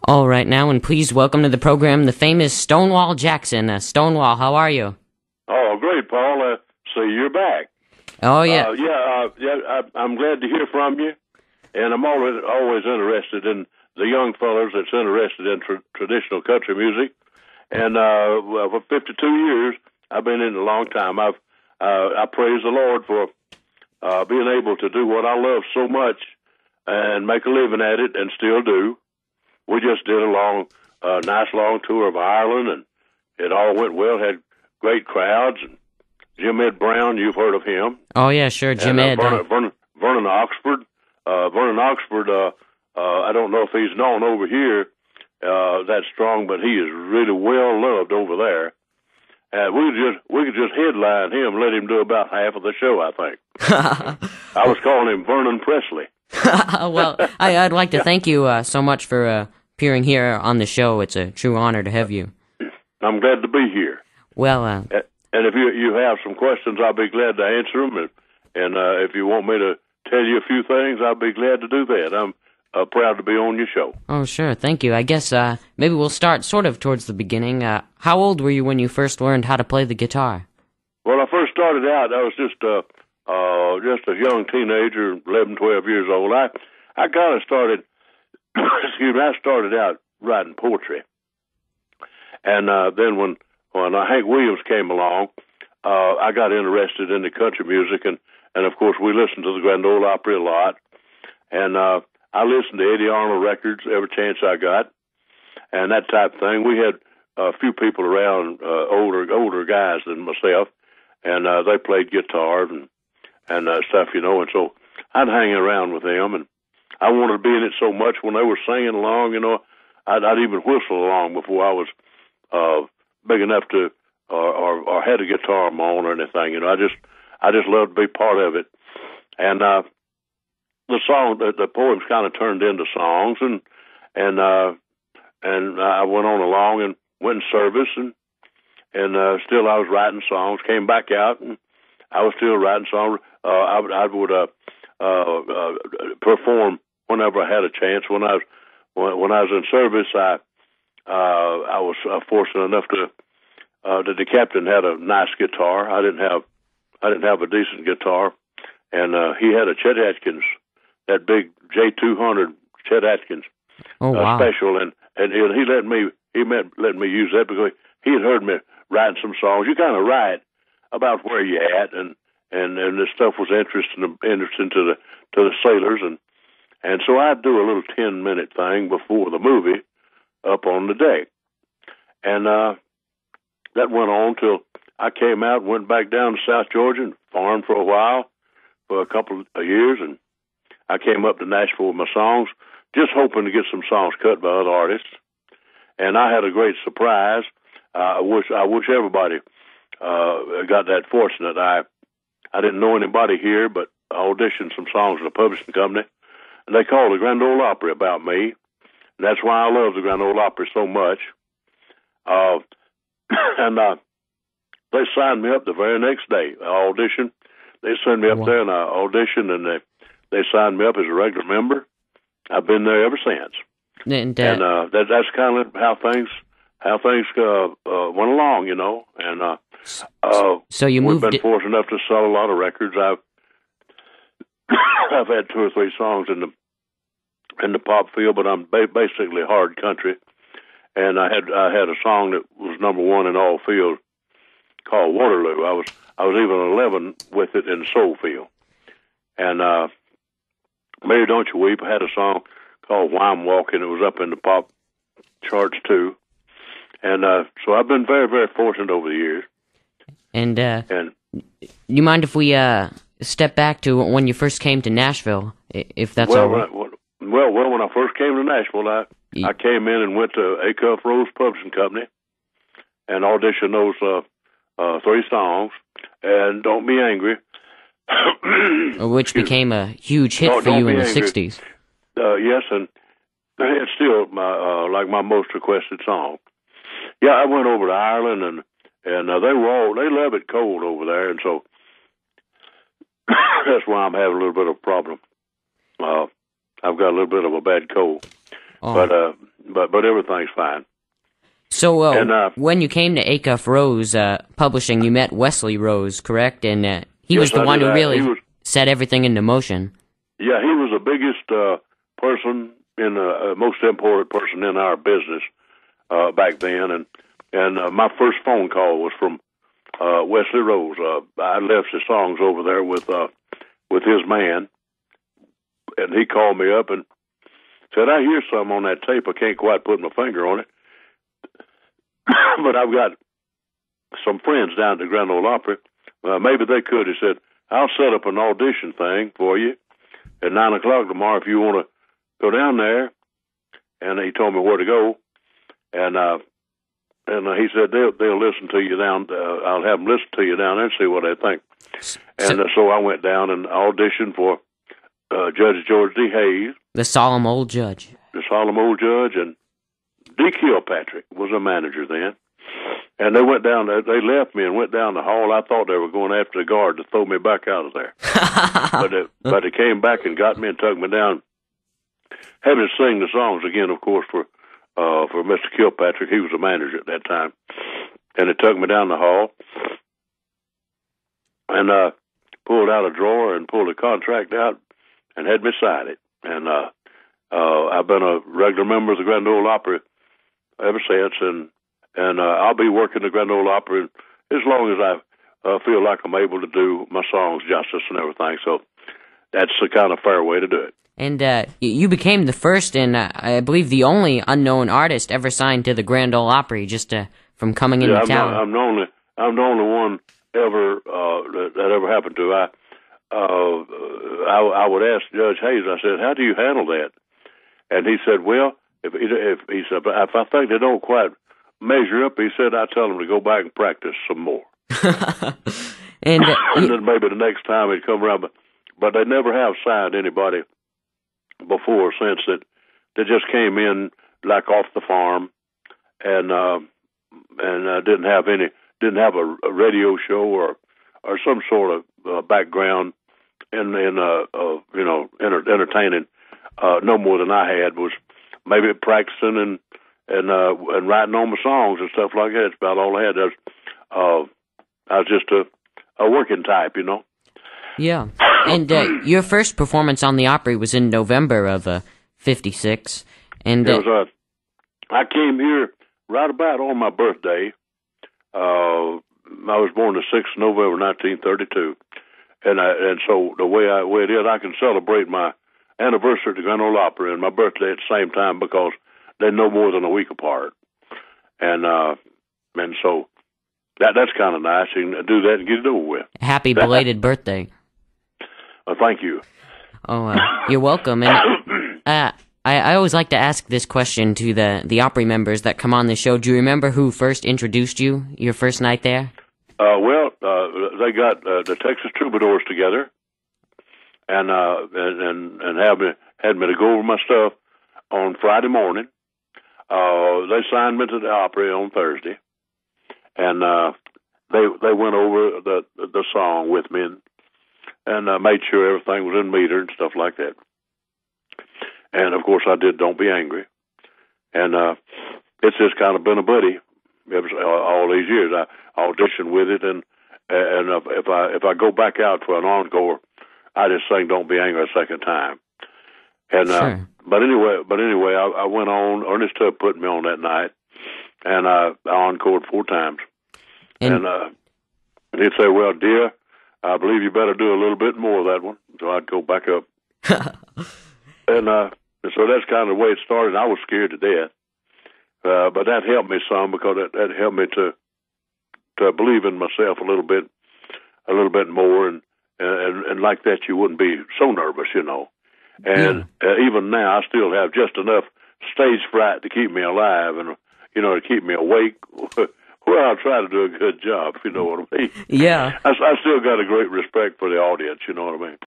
All right, now, and please welcome to the program the famous Stonewall Jackson. Stonewall, how are you? Oh, great, Paul. So you're back. Oh, yeah. I'm glad to hear from you, and I'm always interested in the young fellas that's interested in traditional country music. And for 52 years, I've been in it a long time. I praise the Lord for being able to do what I love so much and make a living at it, and still do. We just did a nice long tour of Ireland, and it all went well. Had great crowds. And Jim Ed Brown, you've heard of him? Oh yeah, sure, Jim Ed. Vernon Oxford. Vernon Oxford. I don't know if he's known over here that strong, but he is really well loved over there. And we could just headline him, let him do about half of the show, I think. I was calling him Vernon Presley. Well, I'd like to thank you so much for appearing here on the show. It's a true honor to have you. I'm glad to be here. Well, and if you have some questions, I'll be glad to answer them. And if you want me to tell you a few things, I'll be glad to do that. I'm proud to be on your show. Oh, sure. Thank you. I guess maybe we'll start sort of towards the beginning. How old were you when you first learned how to play the guitar? Well, I first started out, I was just a young teenager, 11, 12 years old. I kind of started, I started out writing poetry. And then when Hank Williams came along, I got interested in the country music, and of course we listened to the Grand Ole Opry a lot. And I listened to Eddie Arnold records every chance I got, and that type of thing. We had a few people around, older guys than myself, and they played guitar and stuff, and so I'd hang around with them, and I wanted to be in it so much when they were singing along, I'd even whistle along before I was big enough to or had a guitar of my own or anything. I just loved to be part of it, and the poems kind of turned into songs, and I went on along and went in service, and still I was writing songs. Came back out, and I was still writing songs. I would perform whenever I had a chance. When I was in service, I was fortunate enough that the captain had a nice guitar. I didn't have a decent guitar, and he had a Chet Atkins, that big J200 Chet Atkins special, and he let me use that because he had heard me writing some songs. You kind of write about where you're at, and this stuff was interesting to the sailors, and so I'd do a little 10-minute thing before the movie up on the deck, and that went on till I came out and went back down to South Georgia and farmed for a while, for a couple of years, and I came up to Nashville with my songs, just hoping to get some songs cut by other artists, and I had a great surprise. I wish everybody got that fortunate. I didn't know anybody here, but I auditioned some songs at a publishing company, and they called the Grand Ole Opry about me, and that's why I love the Grand Ole Opry so much. And they signed me up the very next day. I auditioned. They sent me up there, and I auditioned, and they signed me up as a regular member. I've been there ever since. And that's kind of how things went along, And so you we've been fortunate enough to sell a lot of records. I've had 2 or 3 songs in the pop field, but I'm basically hard country. And I had a song that was #1 in all fields called Waterloo. I was even 11 with it in the soul field. And Mary Don't You Weep, I had a song called Why I'm Walking. It was up in the pop charts too. And so I've been very, very fortunate over the years. And you mind if we step back to when you first came to Nashville, if that's all right? Well, when I first came to Nashville, I came in and went to Acuff Rose Publishing Company and auditioned those 3 songs. And Don't Be Angry, which became a huge hit for you in the 60s. Yes, and it's still my most requested song. Yeah, I went over to Ireland, and they love it cold over there, and so that's why I'm having a little bit of a problem. I've got a little bit of a bad cold, but but everything's fine. So when you came to Acuff Rose Publishing, you met Wesley Rose, correct? And he was the one who really set everything into motion. Yeah, he was the biggest person, most important person in our business back then. And my first phone call was from Wesley Rose. I left the songs over there with his man, and he called me up and said, "I hear some on that tape. I can't quite put my finger on it, but I've got some friends down at the Grand Ole Opry. Maybe they could." He said, "I'll set up an audition thing for you at 9 o'clock tomorrow if you want to go down there." And he told me where to go, and he said they'll listen to you down. I'll have them listen to you down there and see what they think. And so I went down and auditioned for Judge George D. Hayes, the solemn old judge. The solemn old judge, and D. Kilpatrick was a manager then. And they went down. They left me and went down the hall. I thought they were going after the guard to throw me back out of there, but they came back and got me and took me down. Had me sing the songs again, of course, for Mr. Kilpatrick. He was a manager at that time, and they took me down the hall and pulled out a drawer and pulled a contract out and had me sign it. And I've been a regular member of the Grand Ole Opry ever since, and I'll be working the Grand Ole Opry as long as I feel like I'm able to do my songs justice and everything. So that's the kind of fair way to do it. And you became the first and I believe the only unknown artist ever signed to the Grand Ole Opry, just from coming into town. I'm the only one ever that ever happened to. I would ask Judge Hayes. I said, "How do you handle that?" And he said, "Well, if I think they don't quite measure up," he said, "I tell them to go back and practice some more." and then maybe the next time he'd come around, but they never have signed anybody before or since that. They just came in like off the farm and didn't have a radio show or some sort of background in entertaining. No more than I had. Was maybe practicing and writing on my songs and stuff like that. That's about all I had. I was just a working type, you know. Yeah. And your first performance on the Opry was in November of '56. And I came here right about on my birthday. I was born the 6th of November, 1932. And so the way it is, I can celebrate my anniversary at the Grand Ole Opry and my birthday at the same time because they're no more than a week apart. And so that's kind of nice. You can do that and get it over with. Happy belated birthday. Thank you. Oh, you're welcome. And I always like to ask this question to the Opry members that come on the show. Do you remember who first introduced you your first night there? They got the Texas Troubadours together, and had me to go over my stuff on Friday morning. They signed me to the Opry on Thursday, and they went over the song with me and made sure everything was in meter and stuff like that. And of course, I did "Don't Be Angry," and it's just kind of been a buddy all these years. I auditioned with it, and if I go back out for an encore, I just sing "Don't Be Angry" a second time. And sure. But anyway, I went on. Ernest Tubb put me on that night, and I encored 4 times. And he'd say, "Well, dear, I believe you better do a little bit more of that one." So I'd go back up. And so that's kind of the way it started. I was scared to death, but that helped me some because that helped me to believe in myself a little bit more, and like that you wouldn't be so nervous, you know. And even now, I still have just enough stage fright to keep me alive and to keep me awake. Well, I'll try to do a good job, if you know what I mean. Yeah. I still got a great respect for the audience, you know what I mean.